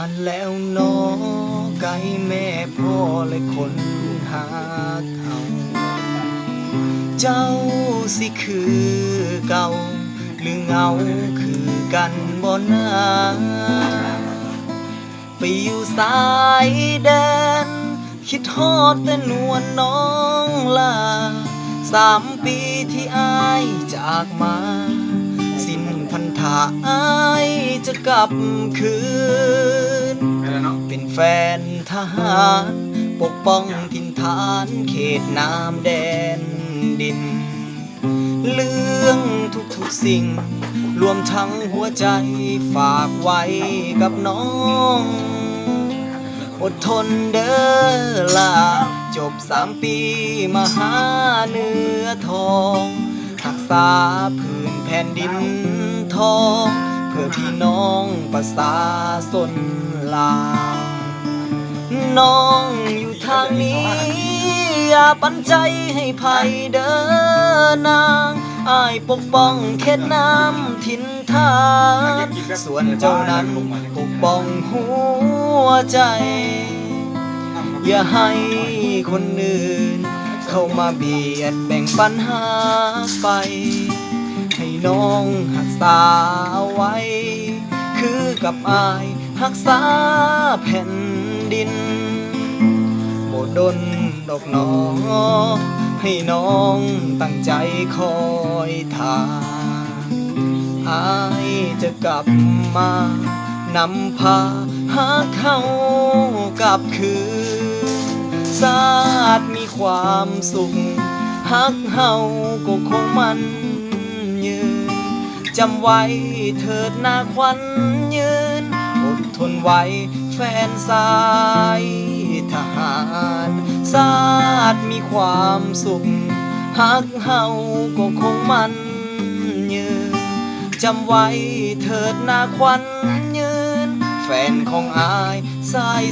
านแล้วน้อไก่แม่พ่อและคนหาเขาเจ้าสิคือเก่าหรือเงาคือกันบ่นาไปอยู่สายแดนคิดฮอดแต่นวลน้องลา3 ปีที่อายจากมาสิ้นพันธะอายจะกลับคืนเป็นแฟนทหารปกป้องถิ่นฐานเขตน้ำแดนดินเรื่องทุกสิ่งรวมทั้งหัวใจฝากไว้กับน้องอดทนเด้อล่ะจบ3 ปีมาหาเนื้อทองรักษาพื้นแผ่นดินทองเพื่อพี่น้องประชาชนลาวน้องอยู่ทางนี้อย่าปันใจให้ภัยเด้อนางอ้ายปกป้องเขตน้ำถิ่นฐานส่วนเจ้านั้นปกป้องหัวใจอย่าให้คนอื่นเข้ามาเบียดแบ่งปัญหาไปให้น้องรักษาไว้คือกับอ้ายรักษาแผ่นดินบ่ดนดอกน้องให้น้องตั้งใจคอยท่าอายจะกลับมานำพาหาเขากลับคืนชาติมีความสุขฮักเฮาก็คงมันยืนจำไว้เถิดนาควันยืนอดทนไว้แฟนสายทหารชาติมีความสุขฮักเฮาก็คงมันยืนจำไว้เถิดนาควันยืนแฟนของอายสาย